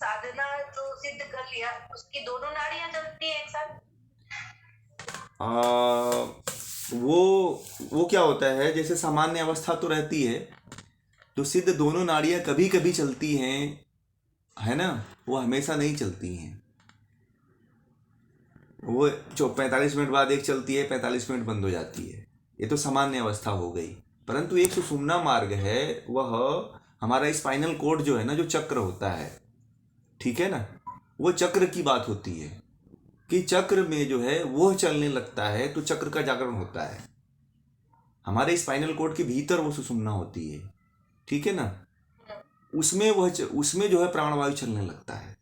साधना जो सिद्ध कर लिया उसकी दोनों नाड़ियां चलती है एक साथ। वो क्या होता है, जैसे सामान्य अवस्था तो रहती है, तो सिद्ध दोनों नाड़ियां कभी कभी चलती हैं, है ना, वो हमेशा नहीं चलती हैं। वो 45 मिनट बाद एक चलती है, 45 मिनट बंद हो जाती है, ये तो सामान्य अवस्था हो गई। परंतु एक सुषुम्ना मार्ग है, वह हमारा स्पाइनल कोड जो है ना, जो चक्र होता है, ठीक है ना, वो चक्र की बात होती है कि चक्र में जो है वो चलने लगता है तो चक्र का जागरण होता है। हमारे स्पाइनल कोड के भीतर वो सुषुम्ना होती है, ठीक है ना, उसमें जो है प्राणवायु चलने लगता है।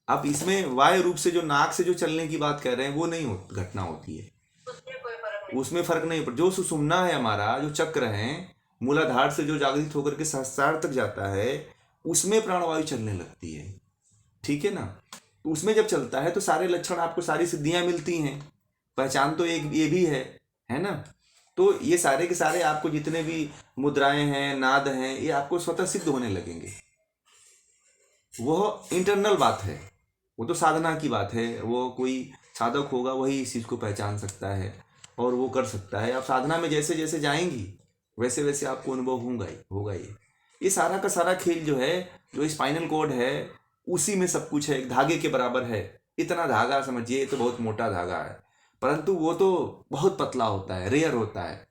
आप इसमें वायु रूप से जो नाक से जो चलने की बात कर रहे हैं वो नहीं घटना होती है, उसमें कोई फर्क नहीं। उसमें फर्क नहीं पड़ता। जो सुषुम्ना है, हमारा जो चक्र है, मूलाधार से जो जागृत होकर के सहस्रार तक जाता है, उसमें प्राणवायु चलने लगती है, ठीक है ना। तो उसमें जब चलता है तो सारे लक्षण आपको, सारी सिद्धियां मिलती हैं। पहचान तो एक ये भी है ना। तो ये सारे के सारे आपको जितने भी मुद्राएं हैं, नाद हैं, ये आपको स्वतः सिद्ध होने लगेंगे। वह इंटरनल बात है, वो तो साधना की बात है। वो कोई साधक होगा वही इस चीज़ को पहचान सकता है और वो कर सकता है। आप साधना में जैसे जैसे जाएंगी वैसे वैसे आपको अनुभव होगा ये सारा का सारा खेल जो है, जो स्पाइनल कोड है, उसी में सब कुछ है, एक धागे के बराबर है। इतना धागा समझिए, ये तो बहुत मोटा धागा है, परंतु वो तो बहुत पतला होता है, रेयर होता है।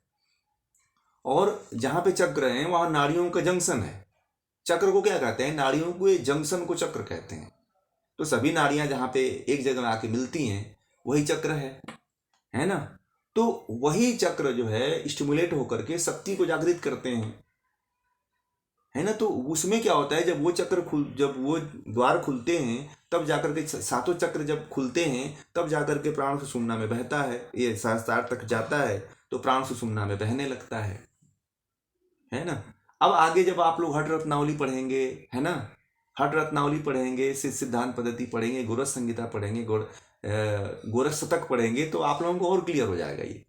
और जहाँ पे चक्र है वहाँ नाड़ियों का जंक्शन है। चक्र को क्या कहते हैं? नाड़ियों के जंक्शन को चक्र कहते हैं। तो सभी नाड़ियां जहाँ पे एक जगह आके मिलती हैं वही चक्र है ना। तो वही चक्र जो है स्टिमुलेट होकर के शक्ति को जागृत करते हैं, है ना। तो उसमें क्या होता है, जब वो द्वार खुलते हैं तब जाकर के सातों चक्र जब खुलते हैं तब जाकर के प्राण सुषुम्ना में बहता है, ये सहस्त्रार तक जाता है तो प्राण सुषुम्ना में बहने लगता है ना। अब आगे जब आप लोग हठ रत्नावली पढ़ेंगे, है ना, हठ रत्नावली पढ़ेंगे, सिद्धांत पद्धति पढ़ेंगे, गोरख संहिता पढ़ेंगे, गोरख शतक पढ़ेंगे, तो आप लोगों को और क्लियर हो जाएगा ये।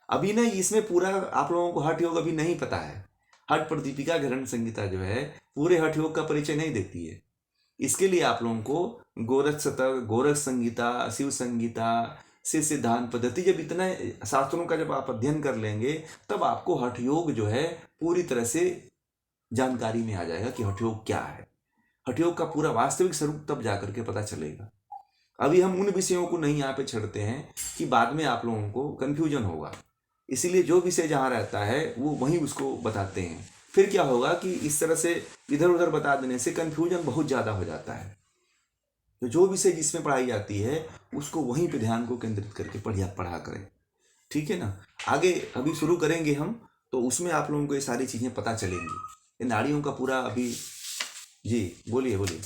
अभी ना इसमें पूरा आप लोगों को हठ योग अभी नहीं पता है। हठ प्रदीपिका घरण संहिता जो है पूरे हठ योग का परिचय नहीं देती है। इसके लिए आप लोगों को गोरख शतक, गोरख संहिता, शिव संहिता से सिद्धांत पद्धति, जब इतना शास्त्रों का जब आप अध्ययन कर लेंगे तब आपको हठ योग जो है पूरी तरह से जानकारी में आ जाएगा कि हठ योग क्या है। हठ योग का पूरा वास्तविक स्वरूप तब जाकर के पता चलेगा। अभी हम उन विषयों को नहीं यहाँ पे छेड़ते हैं कि बाद में आप लोगों को कंफ्यूजन होगा। इसीलिए जो विषय जहाँ रहता है वो वहीं उसको बताते हैं। फिर क्या होगा कि इस तरह से इधर उधर बता देने से कंफ्यूजन बहुत ज़्यादा हो जाता है। तो जो विषय जिसमें पढ़ाई जाती है उसको वहीं पे ध्यान को केंद्रित करके पढ़ा करें, ठीक है ना। आगे अभी शुरू करेंगे हम, तो उसमें आप लोगों को ये सारी चीज़ें पता चलेंगी। ये नाड़ियों का पूरा अभी, जी बोलिए बोलिए।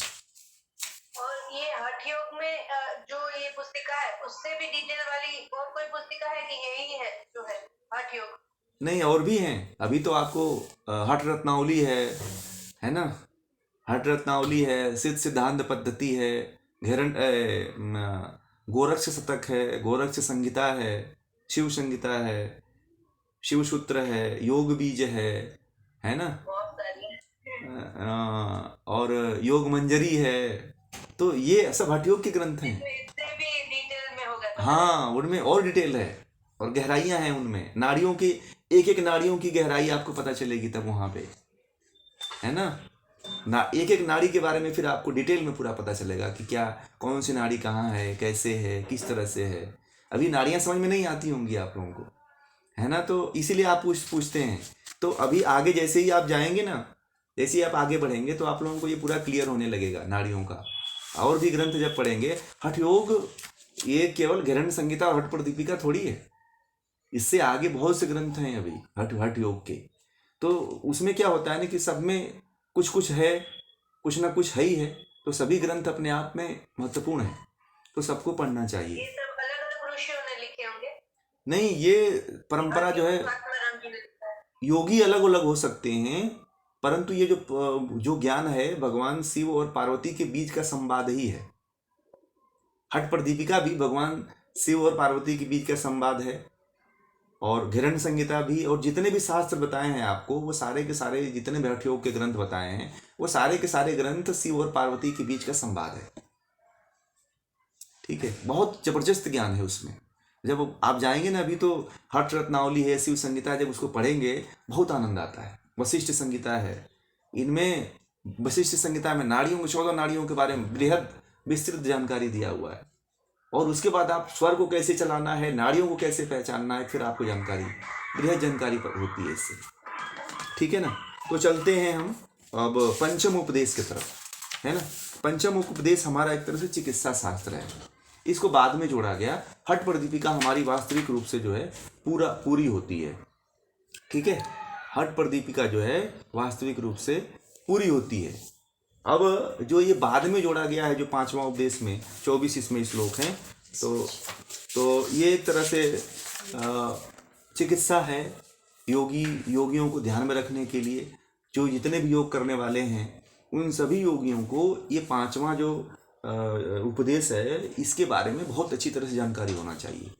और ये हठ योग में जो ये पुस्तिका है उससे भी डिटेल वाली और कोई पुस्तिका है कि यही है जो है हठ योग? नहीं, और भी हैं। अभी तो आपको हठ रत्नावली है ना, हठ रत्नावली है, सिद्धांत पद्धति है, गोरक्ष शतक है, गोरक्ष संहिता शिव संहिता है, शिव सूत्र है, योग बीज है ना, बहुत सारी। और योग मंजरी है। तो ये सब हठ योग के ग्रंथ हैं। इससे भी डिटेल में होगा तो हाँ, उनमें और डिटेल है और गहराइयां हैं उनमें। नाड़ियों की एक एक नाड़ियों की गहराई आपको पता चलेगी तब वहां पे, है ना एक एक नाड़ी के बारे में फिर आपको डिटेल में पूरा पता चलेगा कि क्या, कौन सी नाड़ी कहाँ है, कैसे है, किस तरह से है। अभी नाड़ियाँ समझ में नहीं आती होंगी आप लोगों को, है ना। तो इसीलिए आप पूछते हैं। तो अभी आगे जैसे ही आप जाएंगे ना, जैसे ही आप आगे बढ़ेंगे तो आप लोगों को ये पूरा क्लियर होने लगेगा नाड़ियों का। और भी ग्रंथ जब पढ़ेंगे, हठ योग ये केवल घृण संहिता और हठ प्रदीपिका थोड़ी है, इससे आगे बहुत से ग्रंथ हैं अभी हठ हठ योग के। तो उसमें क्या होता है ना कि सब में कुछ कुछ है, कुछ ना कुछ है ही है। तो सभी ग्रंथ अपने आप में महत्वपूर्ण है, तो सबको पढ़ना चाहिए। ये सब अलग अलग ऋषियों ने लिखे होंगे? नहीं, ये परंपरा जो है, आत्माराम जी ने लिखा है। योगी अलग अलग हो सकते हैं, परंतु ये जो ज्ञान है भगवान शिव और पार्वती के बीच का संवाद ही है। हठ प्रदीपिका भी भगवान शिव और पार्वती के बीच का संवाद है, और घिरण संहिता भी, और जितने भी शास्त्र बताए हैं आपको, वो सारे के सारे जितने भी हठ योग के ग्रंथ बताए हैं, वो सारे के सारे ग्रंथ शिव और पार्वती के बीच का संवाद है। ठीक है, बहुत जबरदस्त ज्ञान है उसमें। जब आप जाएंगे ना, अभी तो हठ रत्नावली है, शिव संहिता, जब उसको पढ़ेंगे बहुत आनंद आता है। वशिष्ठ संहिता है, इनमें वशिष्ठ संहिता में नाड़ियों, 14 नाड़ियों के बारे में बृहद विस्तृत जानकारी दिया हुआ है। और उसके बाद आप स्वर को कैसे चलाना है, नाड़ियों को कैसे पहचानना है, फिर आपको जानकारी, बृहद जानकारी होती है इससे। ठीक है ना। तो चलते हैं हम अब पंचम उपदेश की तरफ, है ना। पंचम उपदेश हमारा एक तरह से चिकित्सा शास्त्र है, इसको बाद में जोड़ा गया। हठ प्रदीपिका हमारी वास्तविक रूप से जो है पूरी होती है। ठीक है, हठ प्रदीपिका जो है वास्तविक रूप से पूरी होती है। अब जो ये बाद में जोड़ा गया है, जो 5वां उपदेश में 24 इसमें श्लोक हैं, तो ये एक तरह से चिकित्सा है योगियों को ध्यान में रखने के लिए। जो जितने भी योग करने वाले हैं, उन सभी योगियों को ये 5वां जो उपदेश है, इसके बारे में बहुत अच्छी तरह से जानकारी होना चाहिए।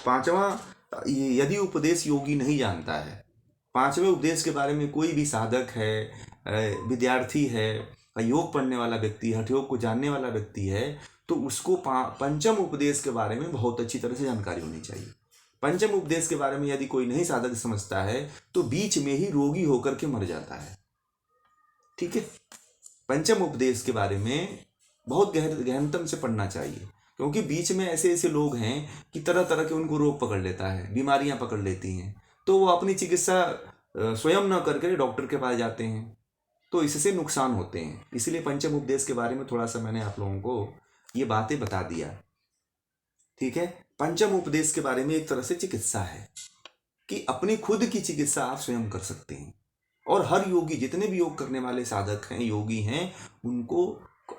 5वां यदि उपदेश योगी नहीं जानता है, 5वें उपदेश के बारे में कोई भी साधक है, विद्यार्थी है, योग पढ़ने वाला व्यक्ति, हठ योग को जानने वाला व्यक्ति है, तो उसको पंचम उपदेश के बारे में बहुत अच्छी तरह से जानकारी होनी चाहिए। पंचम उपदेश के बारे में यदि कोई नहीं साधक समझता है, तो बीच में ही रोगी होकर के मर जाता है। ठीक है, पंचम उपदेश के बारे में बहुत गहनतम से पढ़ना चाहिए, क्योंकि बीच में ऐसे लोग हैं कि तरह तरह के उनको रोग पकड़ लेता है, बीमारियां पकड़ लेती हैं, तो वो अपनी चिकित्सा स्वयं न करके डॉक्टर के पास जाते हैं, तो इससे नुकसान होते हैं। इसलिए पंचम उपदेश के बारे में थोड़ा सा मैंने आप लोगों को ये बातें बता दिया। ठीक है, पंचम उपदेश के बारे में एक तरह से चिकित्सा है कि अपनी खुद की चिकित्सा आप स्वयं कर सकते हैं। और हर योगी, जितने भी योग करने वाले साधक हैं, योगी हैं, उनको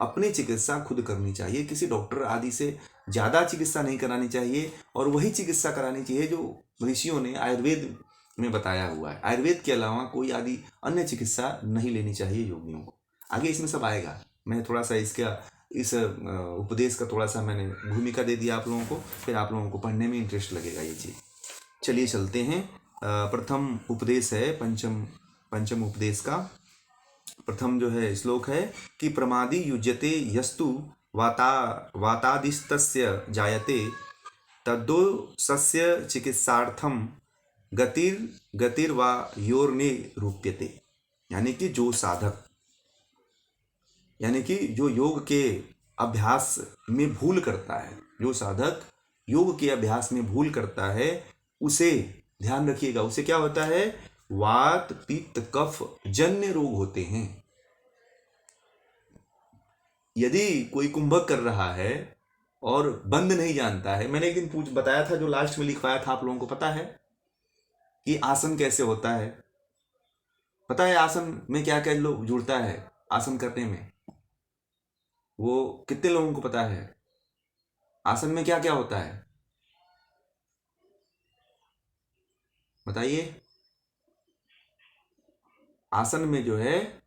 अपनी चिकित्सा खुद करनी चाहिए। किसी डॉक्टर आदि से ज़्यादा चिकित्सा नहीं करानी चाहिए, और वही चिकित्सा करानी चाहिए जो ऋषियों ने आयुर्वेद में बताया हुआ है। आयुर्वेद के अलावा कोई आदि अन्य चिकित्सा नहीं लेनी चाहिए योगियों को। आगे इसमें सब आएगा। मैं थोड़ा सा इस उपदेश का थोड़ा सा मैंने भूमिका दे दिया आप लोगों को, फिर आप लोगों को पढ़ने में इंटरेस्ट लगेगा ये चीज़। चलिए चलते हैं। प्रथम उपदेश है पंचम उपदेश का प्रथम जो है श्लोक है कि प्रमादी युज्यते यस्तु वातादिस्तस्य जायते तद्दो सस्य चिकित्सार्थम गतिर्वा योर्निरूप्यते। यानी कि जो साधक, यानी कि जो योग के अभ्यास में भूल करता है, जो साधक योग के अभ्यास में भूल करता है, उसे ध्यान रखिएगा, उसे क्या होता है, वात पित्त कफ जन्य रोग होते हैं। यदि कोई कुंभक कर रहा है और बंद नहीं जानता है, मैंने एक दिन बताया था, जो लास्ट में लिखवाया था आप लोगों को पता है कि आसन कैसे होता है। पता है आसन में क्या क्या लोग जुड़ता है आसन करने में, वो कितने लोगों को पता है आसन में क्या क्या होता है, बताइए। आसन में जो है,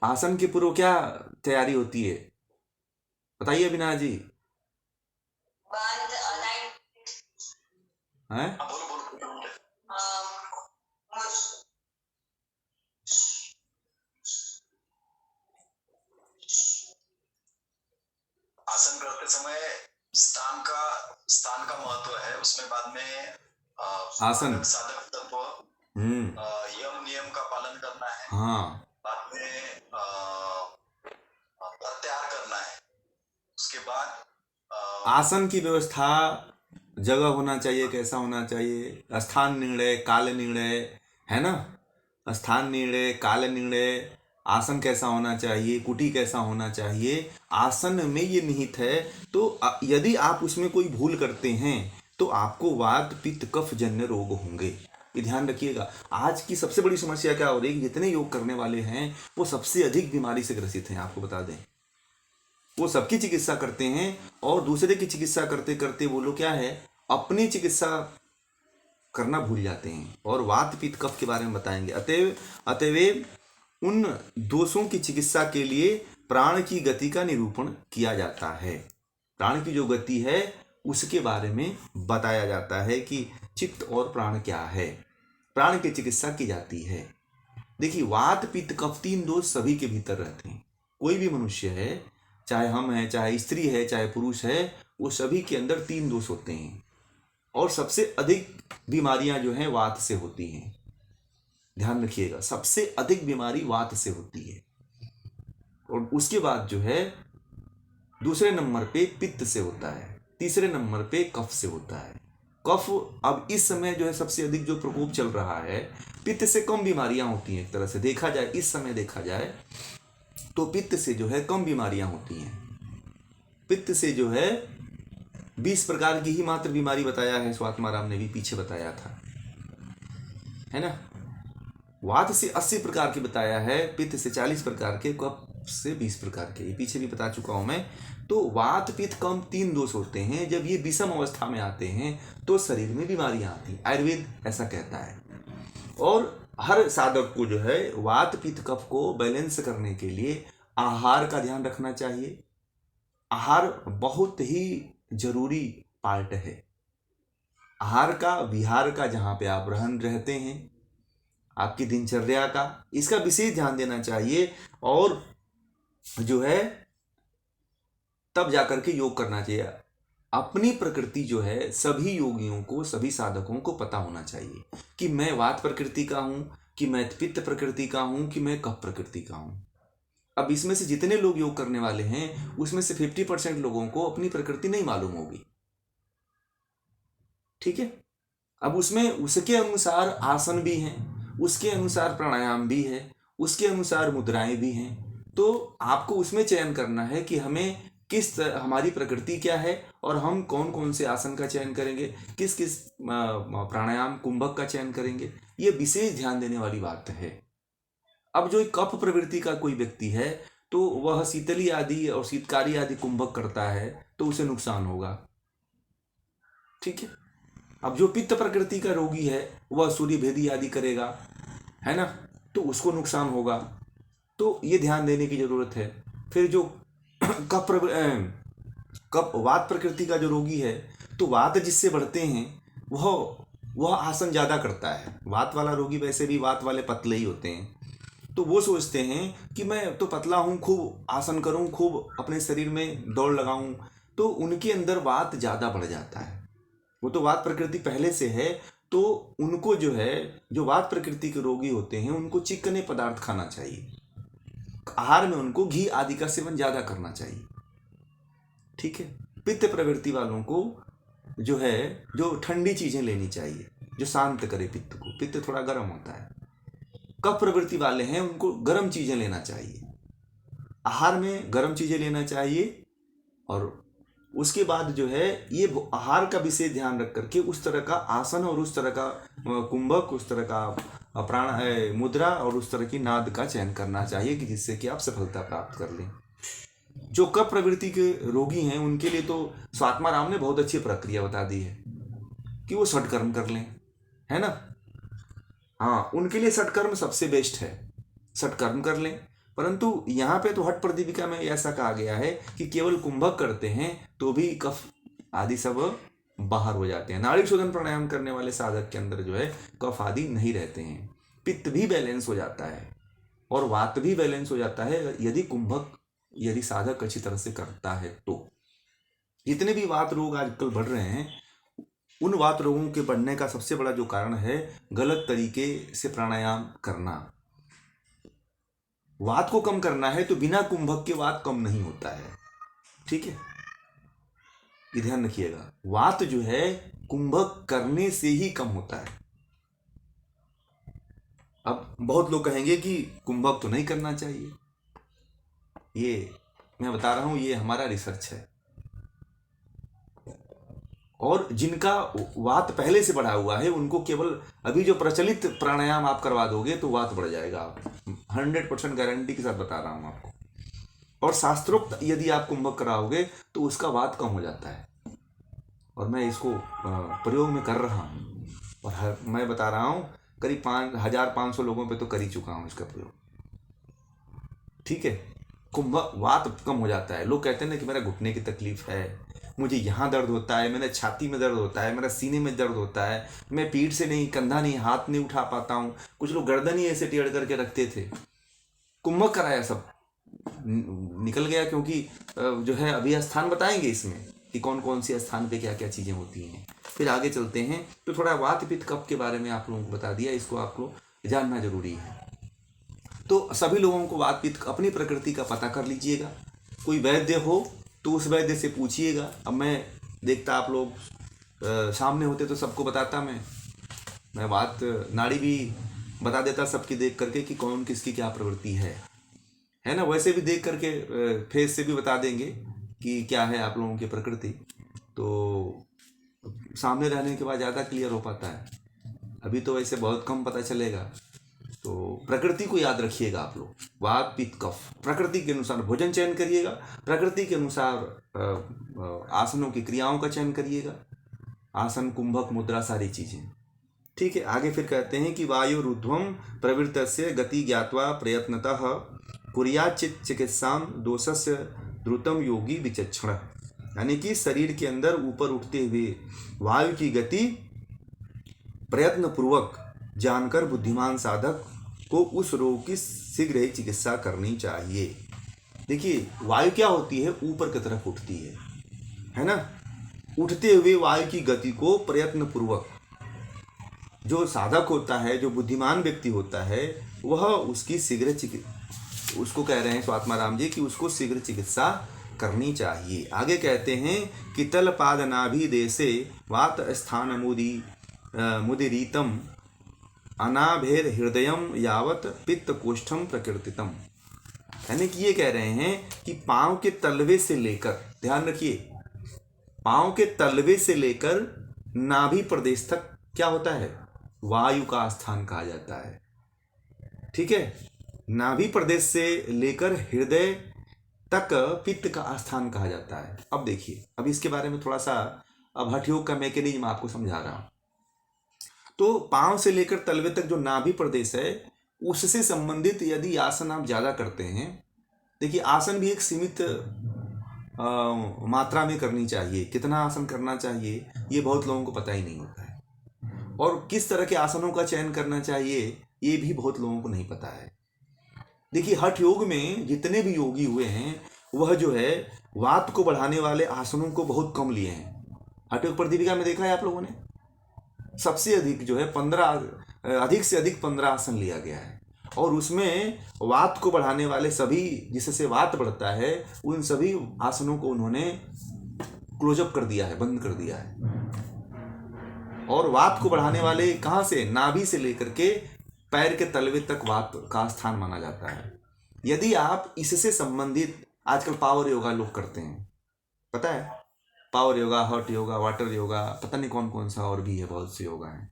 आसन की पूर्व क्या तैयारी होती है, बताइए अविनाश जी। हैं? आसन करते समय स्थान का महत्व है। उसमें बाद में आसन साधक तत्व यम नियम का पालन करना है। हाँ, बाद में प्रत्याहार करना है। उसके बाद आसन की व्यवस्था, जगह होना चाहिए, कैसा होना चाहिए, स्थान निर्णय, काल निर्णय, है ना, स्थान निर्णय, काल निर्णय, आसन कैसा होना चाहिए, कुटी कैसा होना चाहिए, आसन में ये निहित है। तो यदि आप उसमें कोई भूल करते हैं तो आपको वात पित्त कफ जन्य रोग होंगे, ये ध्यान रखिएगा। आज की सबसे बड़ी समस्या क्या हो रही है, जितने योग करने वाले हैं वो सबसे अधिक बीमारी से ग्रसित हैं। आपको बता दें, वो सबकी चिकित्सा करते हैं और दूसरे की चिकित्सा करते करते वो लोग क्या है, अपनी चिकित्सा करना भूल जाते हैं। और वात पित्त कफ के बारे में बताएंगे। अतएव उन दोषों की चिकित्सा के लिए प्राण की गति का निरूपण किया जाता है। प्राण की जो गति है उसके बारे में बताया जाता है कि चित्त और प्राण क्या है, प्राण की चिकित्सा की जाती है। देखिए, वात पित्त कफ तीन दोष सभी के भीतर रहते हैं। कोई भी मनुष्य है, चाहे हम हैं, चाहे स्त्री है, चाहे पुरुष है, वो सभी के अंदर तीन दोष होते हैं। और सबसे अधिक बीमारियां जो हैं वात से होती हैं। ध्यान रखिएगा, सबसे अधिक बीमारी वात से होती है। और उसके बाद जो है दूसरे नंबर पे पित्त से होता है, तीसरे नंबर पे कफ से होता है। कफ अब इस समय जो है सबसे अधिक जो प्रकोप चल रहा है, पित्त से कम बीमारियां होती हैं। एक तरह से देखा जाए, इस समय देखा जाए तो पित्त से जो है कम बीमारियां होती हैं। पित्त से जो है 20 प्रकार की ही मात्र बीमारी बताया है, स्वात्माराम ने भी पीछे बताया था, है ना। वात से 80 प्रकार के बताया है, पित्त से 40 प्रकार के, कफ से 20 प्रकार के, ये पीछे भी बता चुका हूं मैं। तो वात पित्त कम तीन दोष होते हैं। जब ये विषम अवस्था में आते हैं तो शरीर में बीमारियां आती हैं, आयुर्वेद ऐसा कहता है। और हर साधक को जो है वात पित्त कफ को बैलेंस करने के लिए आहार का ध्यान रखना चाहिए। आहार बहुत ही जरूरी पार्ट है। आहार का, विहार का, जहाँ पे आप रहते हैं, आपकी दिनचर्या का, इसका विशेष ध्यान देना चाहिए। और जो है तब जाकर के योग करना चाहिए। अपनी प्रकृति जो है सभी योगियों को, सभी साधकों को पता होना चाहिए कि मैं वात प्रकृति का हूं, कि मैं पित्त प्रकृति का हूं, कि मैं कफ प्रकृति का हूं। अब इसमें से जितने लोग योग करने वाले हैं उसमें से 50% लोगों को अपनी प्रकृति नहीं मालूम होगी, ठीक है। अब उसमें उसके अनुसार आसन भी हैं, उसके अनुसार प्राणायाम भी है, उसके अनुसार मुद्राएं भी हैं। तो आपको उसमें चयन करना है कि हमें हमारी प्रकृति क्या है और हम कौन कौन से आसन का चयन करेंगे, किस किस प्राणायाम कुंभक का चयन करेंगे। ये विशेष ध्यान देने वाली बात है। अब जो कफ प्रवृत्ति का कोई व्यक्ति है तो वह शीतली आदि और शीतकारी आदि कुंभक करता है तो उसे नुकसान होगा, ठीक है। अब जो पित्त प्रकृति का रोगी है वह सूर्य भेदी आदि करेगा, है ना, तो उसको नुकसान होगा। तो ये ध्यान देने की जरूरत है। फिर जो कफ वात प्रकृति का जो रोगी है तो वात जिससे बढ़ते हैं वह आसन ज्यादा करता है। वात वाला रोगी वैसे भी वात वाले पतले ही होते हैं, तो वो सोचते हैं कि मैं तो पतला हूँ, खूब आसन करूँ, खूब अपने शरीर में दौड़ लगाऊं, तो उनके अंदर वात ज़्यादा बढ़ जाता है। वो तो वात प्रकृति पहले से है, तो उनको जो है, जो वात प्रकृति के रोगी होते हैं उनको चिकने पदार्थ खाना चाहिए। आहार में उनको घी आदि का सेवन ज़्यादा करना चाहिए, ठीक है। पित्त प्रवृत्ति वालों को जो है जो ठंडी चीज़ें लेनी चाहिए जो शांत करे पित्त को। पित्त थोड़ा गर्म होता है। कफ प्रवृत्ति वाले हैं उनको गर्म चीजें लेना चाहिए, आहार में गर्म चीजें लेना चाहिए। और उसके बाद जो है ये आहार का विशेष ध्यान रख करके उस तरह का आसन और उस तरह का कुंभक, उस तरह का प्राण मुद्रा और उस तरह की नाद का चयन करना चाहिए कि जिससे कि आप सफलता प्राप्त कर लें। जो कफ प्रवृत्ति के रोगी हैं उनके लिए तो स्वात्माराम ने बहुत अच्छी प्रक्रिया बता दी है कि वो षटकर्म कर लें, है ना। हाँ, उनके लिए षटकर्म सबसे बेस्ट है, षटकर्म कर लें। परंतु यहाँ पे तो हठ प्रदीपिका में ऐसा कहा गया है कि केवल कुंभक करते हैं तो भी कफ आदि सब बाहर हो जाते हैं। नाड़ी शोधन प्राणायाम करने वाले साधक के अंदर जो है कफ आदि नहीं रहते हैं। पित्त भी बैलेंस हो जाता है और वात भी बैलेंस हो जाता है यदि साधक अच्छी तरह से करता है तो। जितने भी वात रोग आजकल बढ़ रहे हैं उन वात रोगों के बढ़ने का सबसे बड़ा जो कारण है गलत तरीके से प्राणायाम करना। वात को कम करना है तो बिना कुंभक के वात कम नहीं होता है, ठीक है, ये ध्यान रखिएगा। वात जो है कुंभक करने से ही कम होता है। अब बहुत लोग कहेंगे कि कुंभक तो नहीं करना चाहिए। ये मैं बता रहा हूं, ये हमारा रिसर्च है। और जिनका वात पहले से बढ़ा हुआ है उनको केवल अभी जो प्रचलित प्राणायाम आप करवा दोगे तो वात बढ़ जाएगा। 100% गारंटी के साथ बता रहा हूं आपको। और शास्त्रोक्त यदि आप कुंभक कराओगे तो उसका वात कम हो जाता है। और मैं इसको प्रयोग में कर रहा हूं और मैं बता रहा हूं करीब 1500 लोगों पे तो कर ही चुका हूं इसका प्रयोग, ठीक है। कुंभक वात कम हो जाता है। लोग कहते हैं ना कि मेरा घुटने की तकलीफ है, मुझे यहाँ दर्द होता है, मेरे छाती में दर्द होता है, मेरा सीने में दर्द होता है, मैं पीठ से नहीं, कंधा नहीं, हाथ नहीं उठा पाता हूँ। कुछ लोग गर्दन ही ऐसे टेढ़ करके रखते थे। कुंभक कराया, सब निकल गया, क्योंकि जो है अभी स्थान बताएंगे इसमें कि कौन कौन सी स्थान पे क्या क्या चीज़ें होती हैं। फिर आगे चलते हैं। तो थोड़ा वात पित्त कफ के बारे में आप लोगों को बता दिया, इसको आपको जानना जरूरी है। तो सभी लोगों को वात पित्त अपनी प्रकृति का पता कर लीजिएगा। कोई वैद्य हो तो उस वैद्य से पूछिएगा। अब मैं देखता आप लोग सामने होते तो सबको बताता, मैं वात नाड़ी भी बता देता सबकी देख करके कि कौन किसकी क्या प्रवृत्ति है ना। वैसे भी देख करके फेस से भी बता देंगे कि क्या है आप लोगों की प्रकृति। तो सामने रहने के बाद ज़्यादा क्लियर हो पाता है, अभी तो वैसे बहुत कम पता चलेगा। तो प्रकृति को याद रखिएगा आप लोग, वात पित्त कफ, प्रकृति के अनुसार भोजन चयन करिएगा, प्रकृति के अनुसार आसनों की क्रियाओं का चयन करिएगा, आसन, कुंभक, मुद्रा, सारी चीज़ें। ठीक है, आगे फिर कहते हैं कि वायुरुध्वम प्रवृत्तस्य गति ज्ञात्वा प्रयत्नतः कुर्याचित चिकित्साम दोषस्य द्रुतम योगी विचक्षण। यानी कि शरीर के अंदर ऊपर उठते हुए वायु की गति प्रयत्न पूर्वक जानकर बुद्धिमान साधक को उस रोग की शीघ्र ही चिकित्सा करनी चाहिए। देखिए, वायु क्या होती है, ऊपर की तरफ उठती है ना। उठते हुए वायु की गति को प्रयत्न पूर्वक जो साधक होता है, जो बुद्धिमान व्यक्ति होता है, वह उसकी शीघ्र उसको कह रहे हैं स्वात्माराम जी कि उसको शीघ्र चिकित्सा करनी चाहिए। आगे कहते हैं कि तलपाद नाभि देशे वात स्थान मुदिरीतम अनाभेर हृदयम यावत पित्त कोष्ठम प्रकृतितम। यानी कि ये कह रहे हैं कि पाँव के तलवे से लेकर, ध्यान रखिए, पाँव के तलवे से लेकर नाभि प्रदेश तक क्या होता है, वायु का स्थान कहा जाता है। ठीक है, नाभि प्रदेश से लेकर हृदय तक पित्त का स्थान कहा जाता है। अब देखिए, अब इसके बारे में थोड़ा सा अब हठ योग का मैकेनिज्म आपको समझा रहा हूं। तो पांव से लेकर तलवे तक जो नाभि प्रदेश है, उससे संबंधित यदि आसन आप ज्यादा करते हैं, देखिए आसन भी एक सीमित मात्रा में करनी चाहिए। कितना आसन करना चाहिए ये बहुत लोगों को पता ही नहीं होता है, और किस तरह के आसनों का चयन करना चाहिए ये भी बहुत लोगों को नहीं पता है। देखिए, हठ योग में जितने भी योगी हुए हैं वह जो है वात को बढ़ाने वाले आसनों को बहुत कम लिए हैं। हठ योग प्रदीपिका में देखा है आप लोगों ने, सबसे अधिक जो है 15, अधिक से अधिक 15 आसन लिया गया है, और उसमें वात को बढ़ाने वाले सभी, जिससे वात बढ़ता है, उन सभी आसनों को उन्होंने क्लोजअप कर दिया है, बंद कर दिया है। और वात को बढ़ाने वाले कहाँ से, नाभि से लेकर के पैर के तलवे तक वात का स्थान माना जाता है। यदि आप इससे संबंधित, आजकल पावर योगा लोग करते हैं, पता है, power yoga, hot yoga, water yoga, पता नहीं कौन कौन सा और भी है, बहुत से योगा हैं।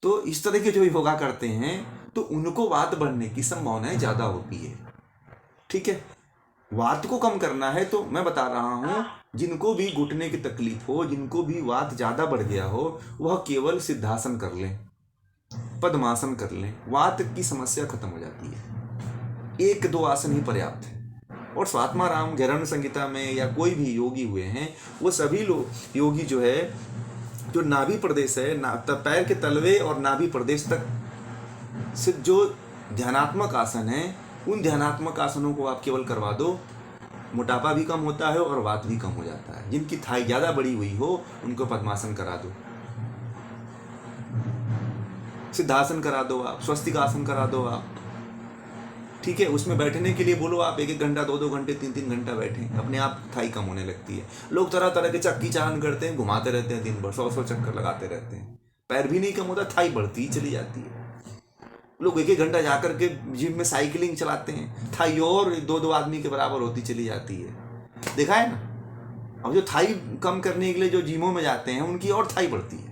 तो इस तरह के जो योगा करते हैं तो उनको वात बढ़ने की संभावनाएं ज़्यादा होती है। ठीक है, वात को कम करना है तो मैं बता रहा हूँ, जिनको भी घुटने की तकलीफ हो, जिनको भी वात ज़्यादा बढ़ गया हो, वह केवल सिद्धासन कर लें, पद्मासन कर लें, वात की समस्या खत्म हो जाती है। 1-2 आसन ही पर्याप्त है। और स्वात्माराम गैरण्य संहिता में या कोई भी योगी हुए हैं, वो सभी लोग योगी जो है, जो नाभि प्रदेश है, पैर के तलवे और नाभि प्रदेश तक से जो ध्यानात्मक आसन है, उन ध्यानात्मक आसनों को आप केवल करवा दो, मोटापा भी कम होता है और वात भी कम हो जाता है। जिनकी थाई ज़्यादा बड़ी हुई हो उनको पद्मासन करा दो, सिद्धासन करा दो, आप स्वस्तिक आसन करा दो आप। ठीक है, उसमें बैठने के लिए बोलो आप 1-1 घंटा, 2-2 घंटे, 3-3 घंटा बैठें, अपने आप थाई कम होने लगती है। लोग तरह तरह के चक्की चालन करते हैं, घुमाते रहते हैं, दिन भर 100 चक्कर लगाते रहते हैं, पैर भी नहीं कम होता, थाई बढ़ती ही चली जाती है। लोग 1-1 घंटा जाकर के जिम में साइकिलिंग चलाते हैं, थाई और 2-2 आदमी के बराबर होती चली जाती है, देखा है ना। अब जो थाई कम करने के लिए जो जिमों में जाते हैं उनकी और थाई बढ़ती है,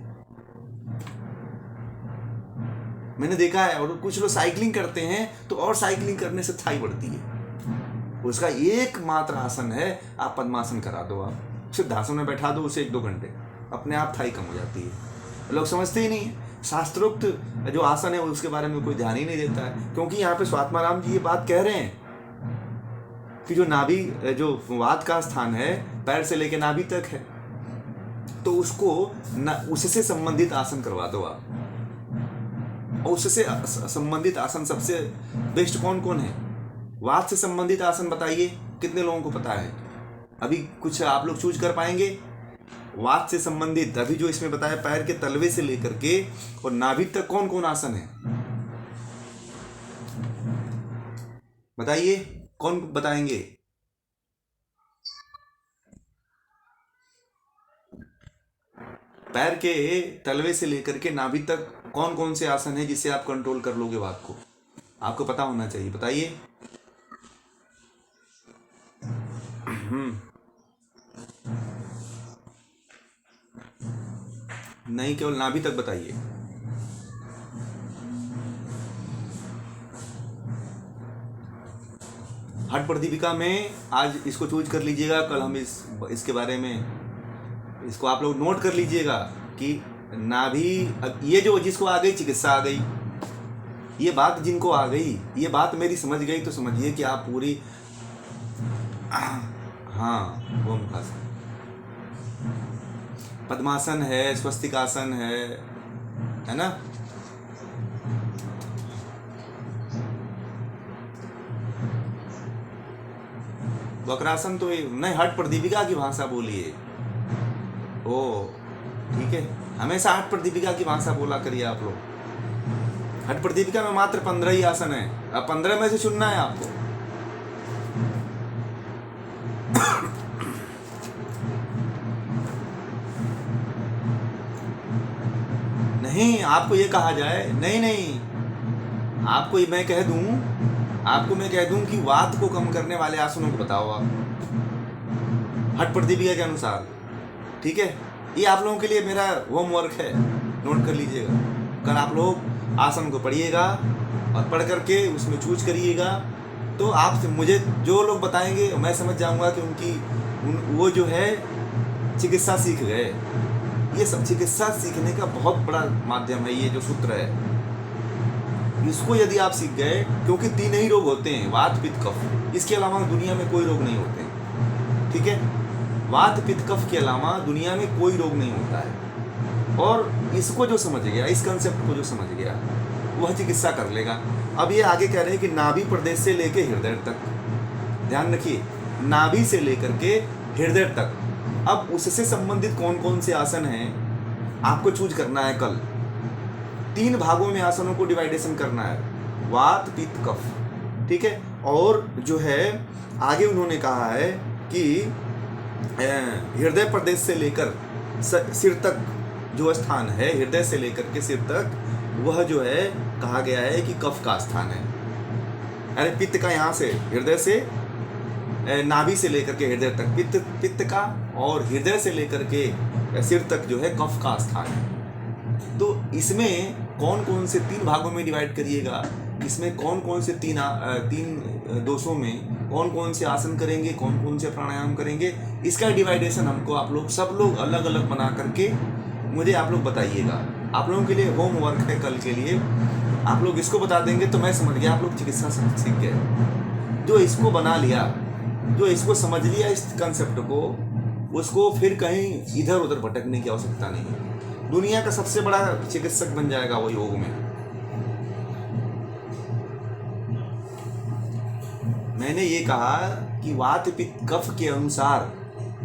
मैंने देखा है। और कुछ लोग साइकिलिंग करते हैं तो और साइकिलिंग करने से थाई बढ़ती है। उसका एकमात्र आसन है, आप पद्मासन करा दो, आप सिद्धासन में बैठा दो उसे 1-2 घंटे, अपने आप थाई कम हो जाती है। लोग समझते ही नहीं है, शास्त्रोक्त जो आसन है उसके बारे में कोई ध्यान ही नहीं देता है। क्योंकि यहाँ पे स्वात्माराम जी ये बात कह रहे हैं कि जो नाभि, जो वात का स्थान है, पैर से लेके नाभि तक है, तो उसको न उससे संबंधित आसन करवा दो आप। और उससे संबंधित आसन सबसे बेस्ट कौन कौन है? वात से संबंधित आसन बताइए, कितने लोगों को पता है? अभी कुछ आप लोग चूज कर पाएंगे? वात से संबंधित अभी जो इसमें बताया, पैर के तलवे से लेकर के और नाभि तक कौन कौन आसन है? बताइए, कौन बताएंगे? पैर के तलवे से लेकर के नाभि तक कौन कौन से आसन है जिससे आप कंट्रोल कर लोगे वात को? आपको पता होना चाहिए, बताइए। नहीं, केवल नाभि तक बताइए। हठ प्रदीपिका में आज इसको चूज कर लीजिएगा, कल हम इसके बारे में इसको आप लोग नोट कर लीजिएगा कि नाभि, अब ये जो जिसको आ गई चिकित्सा आ गई, ये बात जिनको आ गई, ये बात मेरी समझ गई तो समझिए कि आप पूरी, हाँ, वो मुखासन, पद्मासन है, स्वस्तिकासन है ना? वक्रासन तो नहीं, हठ प्रदीपिका की भाषा बोलिए। ओ ठीक है, हमेशा हठ प्रदीपिका की भाषा बोला करिए आप लोग। हठ प्रदीपिका में मात्र 15 ही आसन है, अब 15 में से चुनना है आपको। नहीं, आपको ये कहा जाए, नहीं, आपको मैं कह दूं कि वात को कम करने वाले आसनों को बताओ आप हठ प्रदीपिका के अनुसार। ठीक है, ये आप लोगों के लिए मेरा होमवर्क है, नोट कर लीजिएगा। कल आप लोग आसन को पढ़िएगा और पढ़ करके उसमें चूज करिएगा, तो आप मुझे जो लोग बताएंगे मैं समझ जाऊंगा कि वो जो है चिकित्सा सीख गए। ये सब चिकित्सा सीखने का बहुत बड़ा माध्यम है, ये जो सूत्र है इसको यदि आप सीख गए, क्योंकि 3 ही रोग होते हैं, वात पित्त कफ, इसके अलावा दुनिया में कोई रोग नहीं होते। ठीक है, वात पित्त कफ के अलावा दुनिया में कोई रोग नहीं होता है। और इसको जो समझ गया, इस कंसेप्ट को जो समझ गया, वह चिकित्सा कर लेगा। अब ये आगे कह रहे हैं कि नाभि प्रदेश से लेकर हृदय तक, ध्यान रखिए, नाभि से लेकर के हृदय तक। अब उससे संबंधित कौन कौन से आसन हैं आपको चूज करना है कल। 3 भागों में आसनों को डिवाइडेशन करना है, वात पित्त कफ। ठीक है, और जो है आगे उन्होंने कहा है कि हृदय प्रदेश से लेकर सिर तक जो स्थान है, हृदय से लेकर के सिर तक, वह जो है कहा गया है कि कफ का स्थान है। अरे पित्त का, यहाँ से हृदय से नाभि से लेकर के हृदय तक पित्त का, और हृदय से लेकर के सिर तक जो है कफ का स्थान है। तो इसमें कौन कौन से 3 भागों में डिवाइड करिएगा, इसमें कौन कौन से 3 दोषों में कौन कौन से आसन करेंगे, कौन कौन से प्राणायाम करेंगे, इसका डिवाइडेशन हमको आप लोग सब लोग अलग अलग बना करके मुझे आप लोग बताइएगा। आप लोगों के लिए होमवर्क है कल के लिए, आप लोग इसको बता देंगे तो मैं समझ गया आप लोग चिकित्सा सीख गए। जो इसको बना लिया, जो इसको समझ लिया इस कंसेप्ट को, उसको फिर कहीं इधर उधर भटकने की आवश्यकता नहीं है। दुनिया का सबसे बड़ा चिकित्सक बन जाएगा वो योग में। मैंने ये कहा कि वात पित्त कफ के अनुसार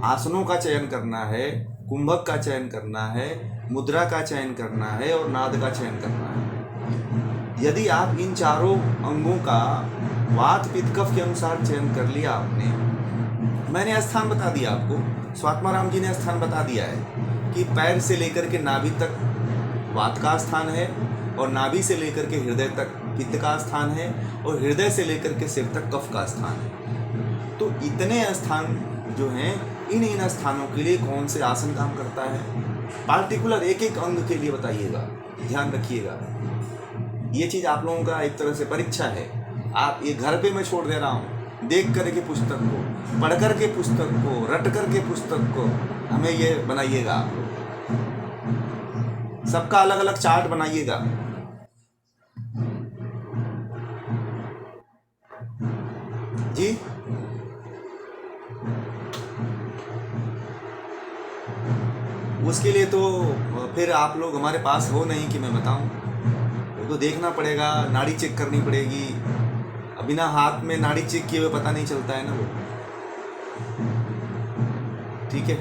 आसनों का चयन करना है, कुंभक का चयन करना है, मुद्रा का चयन करना है और नाद का चयन करना है। यदि आप इन चारों अंगों का वात पित्त कफ के अनुसार चयन कर लिया आपने, मैंने स्थान बता दिया आपको, स्वात्माराम जी ने स्थान बता दिया है कि पैर से लेकर के नाभि तक वात का स्थान है, और नाभि से लेकर के हृदय तक पित्त का स्थान है, और हृदय से लेकर के सिर तक कफ का स्थान है। तो इतने स्थान जो हैं, इन स्थानों के लिए कौन से आसन काम करता है, पार्टिकुलर एक एक अंग के लिए बताइएगा, ध्यान रखिएगा। ये चीज़ आप लोगों का एक तरह से परीक्षा है। आप ये घर पे मैं छोड़ दे रहा हूँ, देख करके पुस्तक को, पढ़ करके पुस्तक को, रट करके पुस्तक को, हमें ये बनाइएगा आप लोग, सबका अलग अलग चार्ट बनाइएगा। जी उसके लिए तो फिर आप लोग हमारे पास हो नहीं कि मैं बताऊं। वो तो देखना पड़ेगा, नाड़ी चेक करनी पड़ेगी। अब बिना हाथ में नाड़ी चेक किए हुए पता नहीं चलता है ना वो। ठीक है।